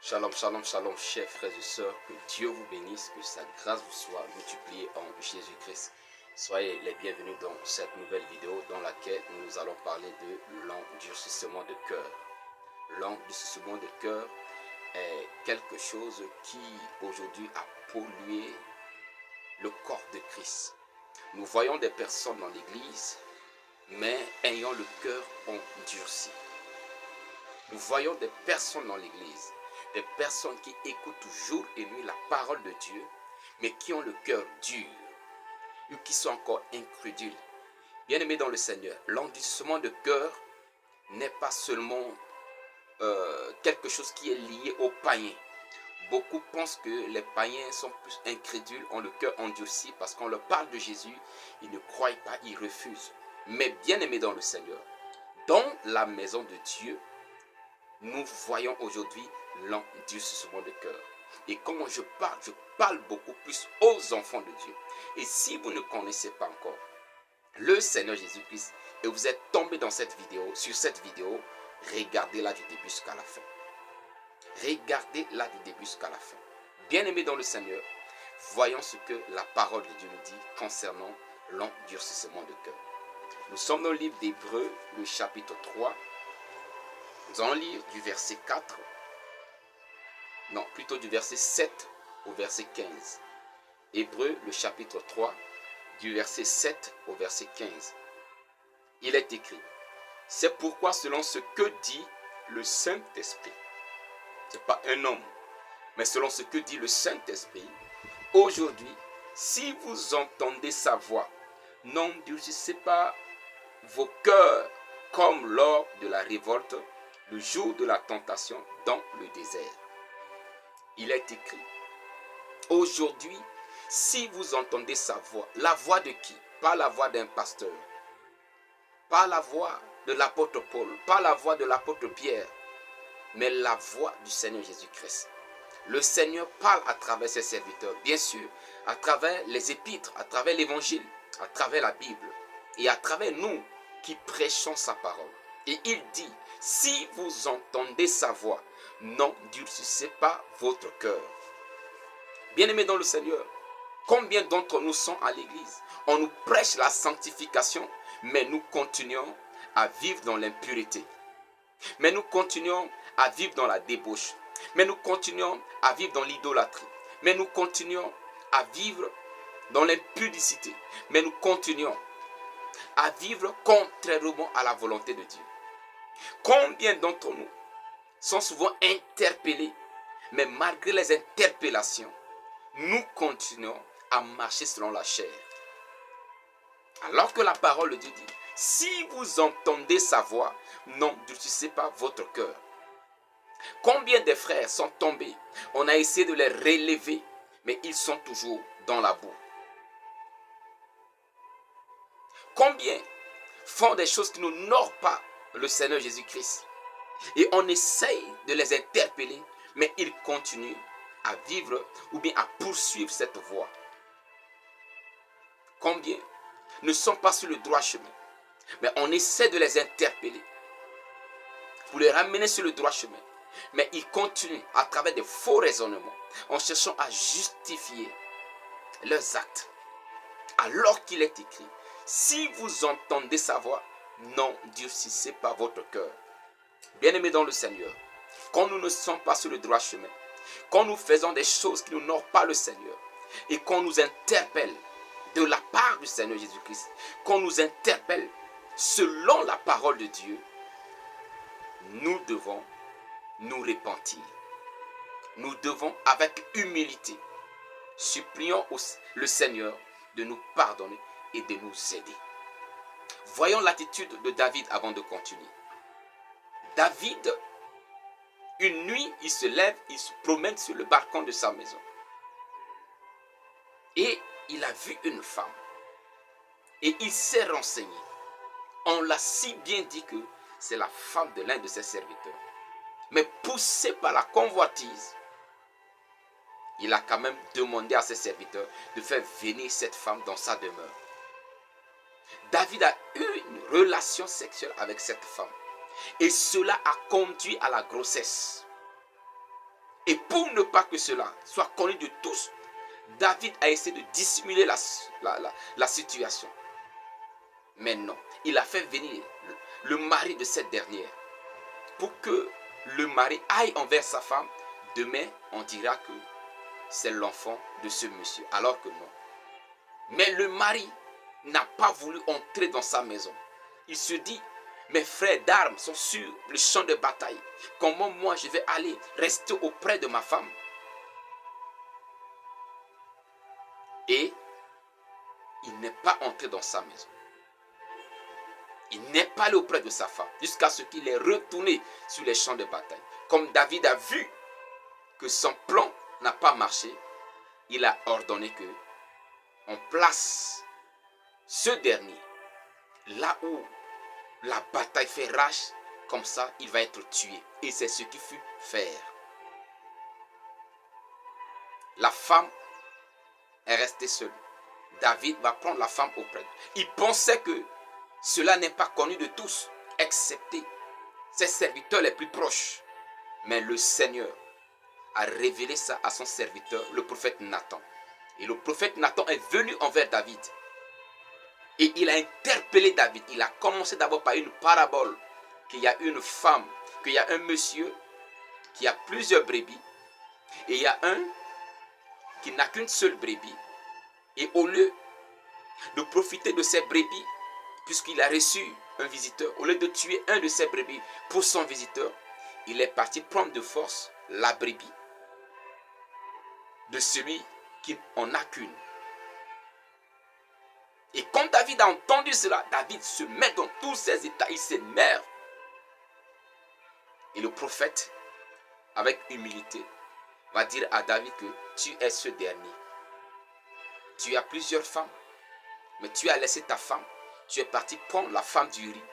Shalom, shalom, shalom, chers frères et sœurs, que Dieu vous bénisse, que sa grâce vous soit multipliée en Jésus-Christ. Soyez les bienvenus dans cette nouvelle vidéo dans laquelle nous allons parler de l'endurcissement de cœur. L'endurcissement de cœur est quelque chose qui aujourd'hui a pollué le corps de Christ. Nous voyons des personnes dans l'église, mais ayant le cœur endurci. Nous voyons des personnes dans l'église, des personnes qui écoutent jour et nuit la parole de Dieu, mais qui ont le cœur dur, ou qui sont encore incrédules. Bien-aimés dans le Seigneur, l'endurcissement de cœur n'est pas seulement quelque chose qui est lié aux païens. Beaucoup pensent que les païens sont plus incrédules, ont le cœur endurci, parce qu'on leur parle de Jésus, ils ne croient pas, ils refusent. Mais bien-aimés dans le Seigneur, dans la maison de Dieu, nous voyons aujourd'hui l'endurcissement de cœur. Et quand je parle beaucoup plus aux enfants de Dieu. Et si vous ne connaissez pas encore le Seigneur Jésus-Christ et vous êtes tombé dans cette vidéo, sur cette vidéo, regardez-la du début jusqu'à la fin. Regardez-la du début jusqu'à la fin. Bien-aimés dans le Seigneur, voyons ce que la parole de Dieu nous dit concernant l'endurcissement de cœur. Nous sommes dans le livre d'Hébreux, le chapitre 3. Nous allons lire du verset 4, non, plutôt du verset 7 au verset 15. Hébreux, le chapitre 3, du verset 7 au verset 15. Il est écrit, « C'est pourquoi selon ce que dit le Saint-Esprit, ce n'est pas un homme, mais selon ce que dit le Saint-Esprit, aujourd'hui, si vous entendez sa voix, n'endurcissez pas vos cœurs comme lors de la révolte, le jour de la tentation dans le désert. » Il est écrit, aujourd'hui, si vous entendez sa voix, la voix de qui? Pas la voix d'un pasteur, pas la voix de l'apôtre Paul, pas la voix de l'apôtre Pierre, mais la voix du Seigneur Jésus-Christ. Le Seigneur parle à travers ses serviteurs, bien sûr, à travers les épîtres, à travers l'évangile, à travers la Bible, et à travers nous qui prêchons sa parole. Et il dit, si vous entendez sa voix, n'endurcissez pas votre cœur. Bien-aimés dans le Seigneur, combien d'entre nous sont à l'église? On nous prêche la sanctification, mais nous continuons à vivre dans l'impureté. Mais nous continuons à vivre dans la débauche. Mais nous continuons à vivre dans l'idolâtrie. Mais nous continuons à vivre dans l'impudicité. Mais nous continuons à vivre contrairement à la volonté de Dieu. Combien d'entre nous sont souvent interpellés, mais malgré les interpellations, nous continuons à marcher selon la chair. Alors que la parole de Dieu dit, si vous entendez sa voix, n'endurcissez pas votre cœur. Combien de frères sont tombés? On a essayé de les relever, mais ils sont toujours dans la boue. Combien font des choses qui n'honorent pas le Seigneur Jésus-Christ? Et on essaye de les interpeller, mais ils continuent à vivre ou bien à poursuivre cette voie. Combien ne sont pas sur le droit chemin, mais on essaie de les interpeller pour les ramener sur le droit chemin. Mais ils continuent à travers de faux raisonnements en cherchant à justifier leurs actes. Alors qu'il est écrit, si vous entendez sa voix, n'endurcissez pas votre cœur. Bien-aimés dans le Seigneur, quand nous ne sommes pas sur le droit chemin, quand nous faisons des choses qui n'honorent pas le Seigneur, et qu'on nous interpelle de la part du Seigneur Jésus-Christ, qu'on nous interpelle selon la parole de Dieu, nous devons nous repentir. Nous devons avec humilité supplions le Seigneur de nous pardonner et de nous aider. Voyons l'attitude de David avant de continuer. David, une nuit, il se lève, il se promène sur le balcon de sa maison. Et il a vu une femme. Et il s'est renseigné. On l'a si bien dit que c'est la femme de l'un de ses serviteurs. Mais poussé par la convoitise, il a quand même demandé à ses serviteurs de faire venir cette femme dans sa demeure. David a eu une relation sexuelle avec cette femme. Et cela a conduit à la grossesse. Et pour ne pas que cela soit connu de tous, David a essayé de dissimuler la situation. Mais non, il a fait venir le mari de cette dernière pour que le mari aille envers sa femme. Demain, on dira que c'est l'enfant de ce monsieur, alors que non. Mais le mari n'a pas voulu entrer dans sa maison. Il se dit, mes frères d'armes sont sur le champ de bataille. Comment moi je vais aller rester auprès de ma femme? Et il n'est pas entré dans sa maison. Il n'est pas allé auprès de sa femme jusqu'à ce qu'il ait retourné sur les champs de bataille. Comme David a vu que son plan n'a pas marché, il a ordonné que on place ce dernier là où la bataille fait rage, comme ça il va être tué. Et c'est ce qu'il fut faire. La femme est restée seule. David va prendre la femme auprès d'elle. Il pensait que cela n'est pas connu de tous, excepté ses serviteurs les plus proches. Mais le Seigneur a révélé ça à son serviteur, le prophète Nathan. Et le prophète Nathan est venu envers David. Et il a interpellé David. Il a commencé d'abord par une parabole. Qu'il y a une femme, qu'il y a un monsieur qui a plusieurs brebis. Et il y a un qui n'a qu'une seule brebis. Et au lieu de profiter de ses brebis, puisqu'il a reçu un visiteur, au lieu de tuer un de ses brebis pour son visiteur, il est parti prendre de force la brebis de celui qui n'en a qu'une. Et quand David a entendu cela, David se met dans tous ses états, il s'énerve. Et le prophète, avec humilité, va dire à David que tu es ce dernier. Tu as plusieurs femmes, mais tu as laissé ta femme, tu es parti prendre la femme d'Uri.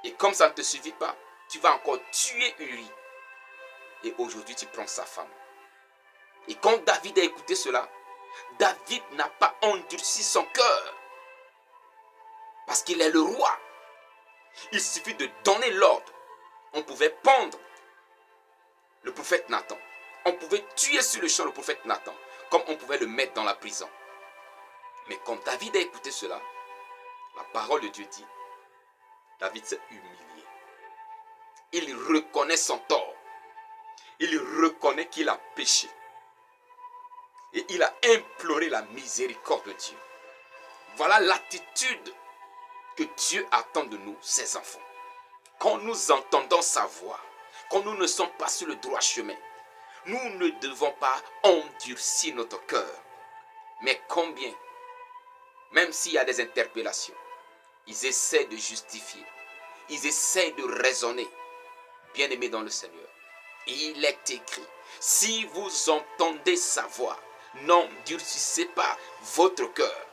Et comme ça ne te suffit pas, tu vas encore tuer Uri. Et aujourd'hui, tu prends sa femme. Et quand David a écouté cela, David n'a pas endurci son cœur. Parce qu'il est le roi. Il suffit de donner l'ordre. On pouvait pendre le prophète Nathan. On pouvait tuer sur le champ le prophète Nathan. Comme on pouvait le mettre dans la prison. Mais quand David a écouté cela, la parole de Dieu dit, David s'est humilié. Il reconnaît son tort. Il reconnaît qu'il a péché. Et il a imploré la miséricorde de Dieu. Voilà l'attitude que Dieu attend de nous, ses enfants. Quand nous entendons sa voix, quand nous ne sommes pas sur le droit chemin, nous ne devons pas endurcir notre cœur. Mais combien, même s'il y a des interpellations, ils essaient de justifier, ils essaient de raisonner. Bien-aimés dans le Seigneur, il est écrit, si vous entendez sa voix, n'endurcissez pas votre cœur.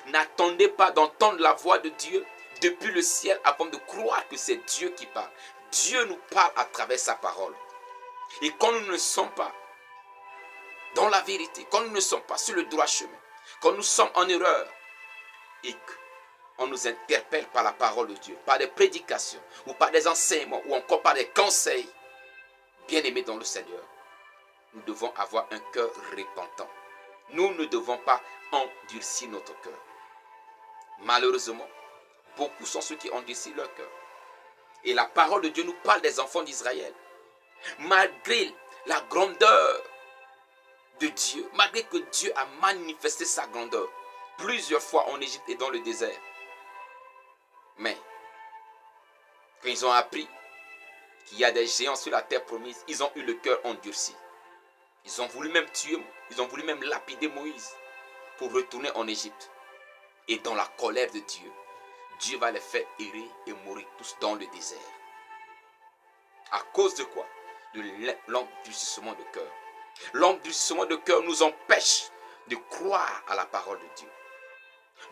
N'attendez pas d'entendre la voix de Dieu depuis le ciel avant de croire que c'est Dieu qui parle. Dieu nous parle à travers sa parole. Et quand nous ne sommes pas dans la vérité, quand nous ne sommes pas sur le droit chemin, quand nous sommes en erreur et qu'on nous interpelle par la parole de Dieu, par des prédications ou par des enseignements ou encore par des conseils, bien-aimés dans le Seigneur, nous devons avoir un cœur repentant. Nous ne devons pas endurcir notre cœur. Malheureusement, beaucoup sont ceux qui endurcissent leur cœur. Et la parole de Dieu nous parle des enfants d'Israël. Malgré la grandeur de Dieu, malgré que Dieu a manifesté sa grandeur plusieurs fois en Égypte et dans le désert. Mais, quand ils ont appris qu'il y a des géants sur la terre promise, ils ont eu le cœur endurci. Ils ont voulu même tuer, ils ont voulu même lapider Moïse pour retourner en Égypte. Et dans la colère de Dieu, Dieu va les faire errer et mourir tous dans le désert. À cause de quoi? De l'endurcissement de cœur. L'endurcissement de cœur nous empêche de croire à la parole de Dieu.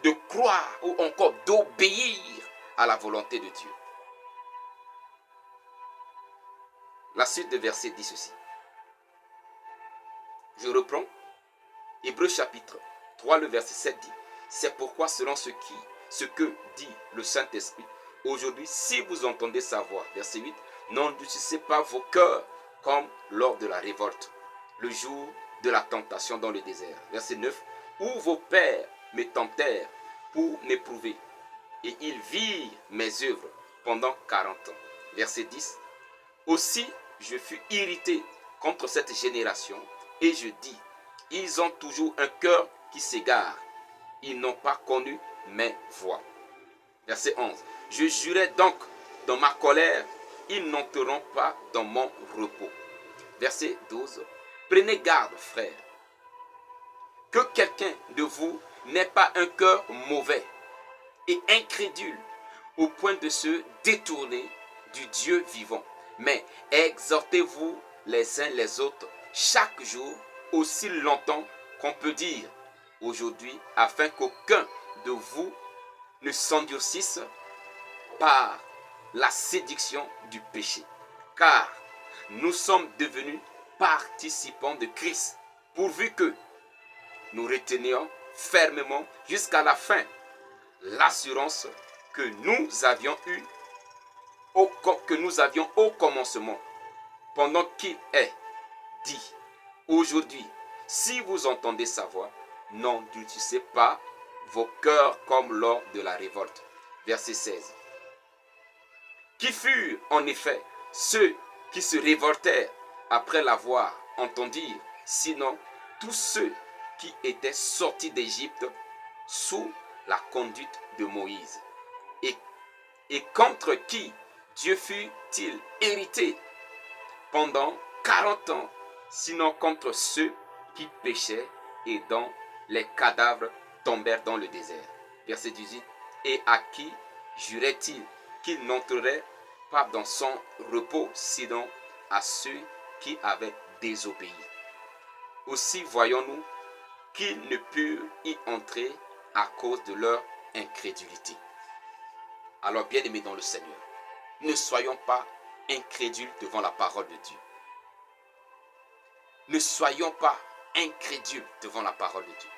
De croire ou encore d'obéir à la volonté de Dieu. La suite de verset dit ceci. Je reprends. Hébreux chapitre 3, le verset 7 dit. C'est pourquoi selon ce que dit le Saint-Esprit, aujourd'hui, si vous entendez sa voix, verset 8, n'endurcissez pas vos cœurs comme lors de la révolte, le jour de la tentation dans le désert. Verset 9. Où vos pères me tentèrent pour m'éprouver, et ils virent mes œuvres pendant 40 ans. Verset 10. Aussi je fus irrité contre cette génération, et je dis, ils ont toujours un cœur qui s'égare, ils n'ont pas connu mes voies. Verset 11. Je jurai donc dans ma colère, ils n'entreront pas dans mon repos. Verset 12. Prenez garde, frères, que quelqu'un de vous n'ait pas un cœur mauvais et incrédule au point de se détourner du Dieu vivant. Mais exhortez-vous les uns les autres chaque jour, aussi longtemps qu'on peut dire aujourd'hui, afin qu'aucun de vous ne s'endurcisse par la séduction du péché. Car nous sommes devenus participants de Christ, pourvu que nous retenions fermement jusqu'à la fin l'assurance que nous avions eue au commencement, pendant qu'il est dit aujourd'hui, si vous entendez sa voix, n'endurcissez pas vos cœurs comme lors de la révolte. Verset 16. Qui furent en effet ceux qui se révoltèrent après l'avoir entendu, sinon tous ceux qui étaient sortis d'Égypte sous la conduite de Moïse, et contre qui Dieu fut-il hérité pendant 40 ans, sinon contre ceux qui péchaient et dont les cadavres tombèrent dans le désert. Verset 18. Et à qui jurait-il qu'il n'entrerait pas dans son repos, sinon à ceux qui avaient désobéi. Aussi voyons-nous qu'ils ne purent y entrer à cause de leur incrédulité. Alors, bien-aimés dans le Seigneur, ne soyons pas incrédules devant la parole de Dieu. Ne soyons pas incrédules devant la parole de Dieu.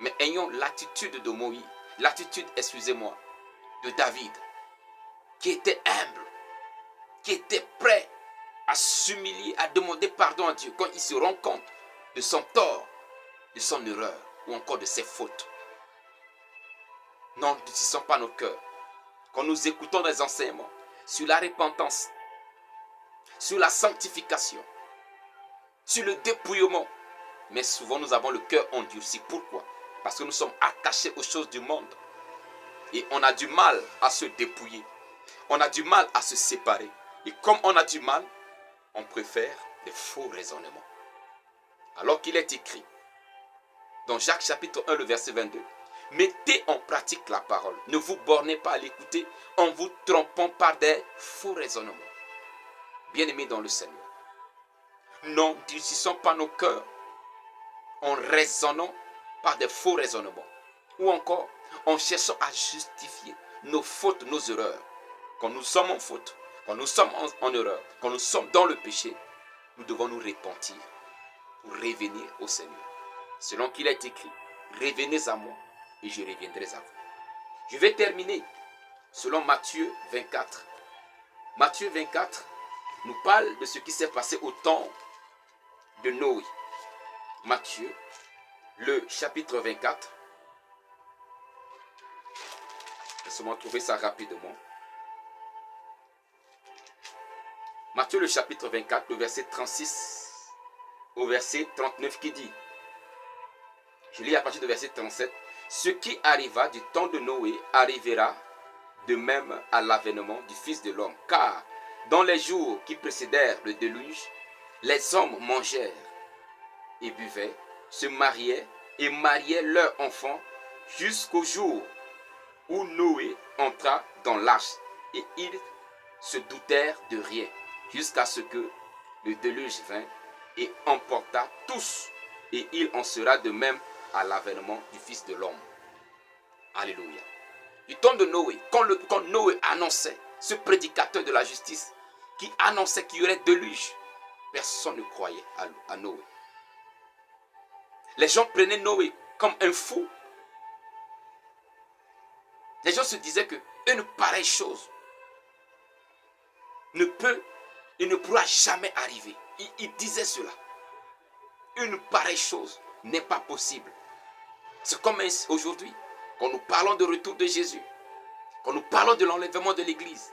Mais ayons l'attitude de Moïse, l'attitude, excusez-moi, de David, qui était humble, qui était prêt à s'humilier, à demander pardon à Dieu quand il se rend compte de son tort, de son erreur ou encore de ses fautes. N'endurcissons pas nos cœurs. Quand nous écoutons des enseignements sur la repentance, sur la sanctification, sur le dépouillement, mais souvent nous avons le cœur endurci. Pourquoi? Parce que nous sommes attachés aux choses du monde. Et on a du mal à se dépouiller. On a du mal à se séparer. Et comme on a du mal, on préfère des faux raisonnements. Alors qu'il est écrit, dans Jacques chapitre 1, le verset 22, mettez en pratique la parole. Ne vous bornez pas à l'écouter en vous trompant par des faux raisonnements. Bien-aimés dans le Seigneur, n'endurcissons pas nos cœurs en raisonnant par des faux raisonnements. Ou encore en cherchant à justifier nos fautes, nos erreurs. Quand nous sommes en faute, quand nous sommes en erreur, quand nous sommes dans le péché, nous devons nous repentir pour revenir au Seigneur. Selon qu'il est écrit, revenez à moi et je reviendrai à vous. Je vais terminer selon Matthieu 24. Matthieu 24 nous parle de ce qui s'est passé au temps de Noé. Matthieu, le chapitre 24. Laissez-moi trouver ça rapidement. Matthieu, le chapitre 24, le verset 36 au verset 39 qui dit, je lis à partir du verset 37, ce qui arriva du temps de Noé arrivera de même à l'avènement du Fils de l'homme. Car dans les jours qui précédèrent le déluge, les hommes mangèrent et buvaient, se mariaient et mariaient leurs enfants jusqu'au jour où Noé entra dans l'arche, et ils se doutèrent de rien, jusqu'à ce que le déluge vint et emporta tous, et il en sera de même à l'avènement du Fils de l'homme. Alléluia. Du temps de Noé, quand Noé annonçait, ce prédicateur de la justice, qui annonçait qu'il y aurait déluge, personne ne croyait à Noé. Les gens prenaient Noé comme un fou. Les gens se disaient que une pareille chose ne peut il ne pourra jamais arriver. Il disait cela. Une pareille chose n'est pas possible. C'est comme aujourd'hui, quand nous parlons de retour de Jésus, quand nous parlons de l'enlèvement de l'Église,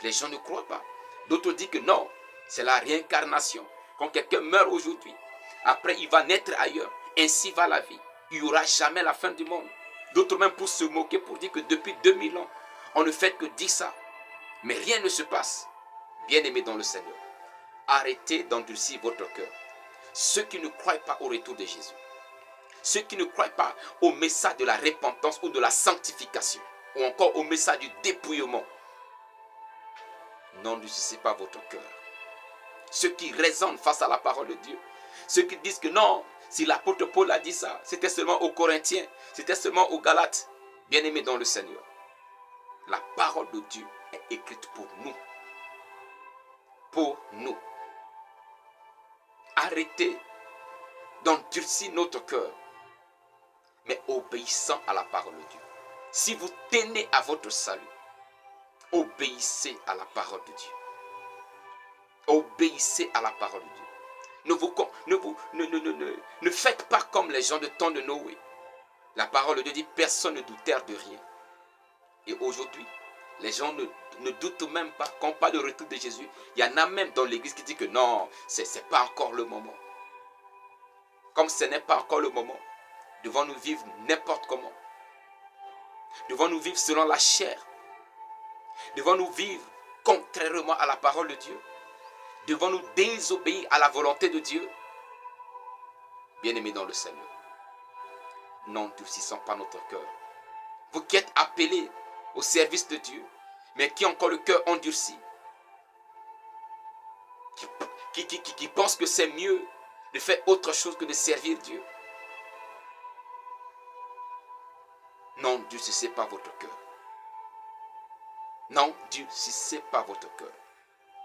les gens ne croient pas. D'autres disent que non, c'est la réincarnation. Quand quelqu'un meurt aujourd'hui, après il va naître ailleurs, ainsi va la vie. Il n'y aura jamais la fin du monde. D'autres même pour se moquer, pour dire que depuis 2000 ans, on ne fait que dire ça. Mais rien ne se passe. Bien-aimés dans le Seigneur, arrêtez d'endurcir votre cœur. Ceux qui ne croient pas au retour de Jésus, ceux qui ne croient pas au message de la repentance ou de la sanctification, ou encore au message du dépouillement, n'endurcissez pas votre cœur. Ceux qui raisonnent face à la parole de Dieu, ceux qui disent que non, si l'apôtre Paul a dit ça, c'était seulement aux Corinthiens, c'était seulement aux Galates. Bien-aimés dans le Seigneur, la parole de Dieu est écrite pour nous. Pour nous. Arrêtez d'endurcir notre cœur, mais obéissant à la parole de Dieu. Si vous tenez à votre salut, obéissez à la parole de Dieu. Obéissez à la parole de Dieu. Ne faites pas comme les gens de temps de Noé. La parole de Dieu dit personne ne doutèrent de rien. Et aujourd'hui, les gens ne doutent même pas. Quand on parle de retour de Jésus, il y en a même dans l'église qui dit que non, ce n'est pas encore le moment. Comme ce n'est pas encore le moment, devons-nous vivre n'importe comment. Devons-nous vivre selon la chair. Devons-nous vivre contrairement à la parole de Dieu. Devons-nous désobéir à la volonté de Dieu. Bien-aimés dans le Seigneur, n'endurcissons pas notre cœur. Vous qui êtes appelés au service de Dieu, mais qui ont encore le cœur endurci, qui pensent que c'est mieux de faire autre chose que de servir Dieu. N'endurcissez pas votre cœur. N'endurcissez pas votre cœur.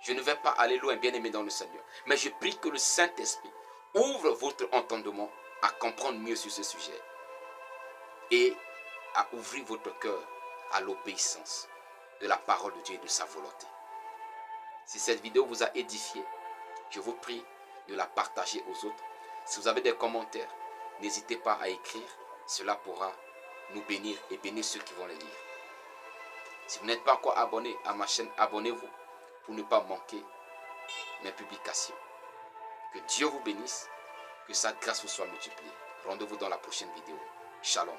Je ne vais pas aller loin, bien-aimé dans le Seigneur, mais je prie que le Saint-Esprit ouvre votre entendement à comprendre mieux sur ce sujet et à ouvrir votre cœur à l'obéissance de la parole de Dieu et de sa volonté. Si cette vidéo vous a édifié, je vous prie de la partager aux autres. Si vous avez des commentaires, n'hésitez pas à écrire. Cela pourra nous bénir et bénir ceux qui vont les lire. Si vous n'êtes pas encore abonné à ma chaîne, abonnez-vous pour ne pas manquer mes publications. Que Dieu vous bénisse, que sa grâce vous soit multipliée. Rendez-vous dans la prochaine vidéo. Shalom.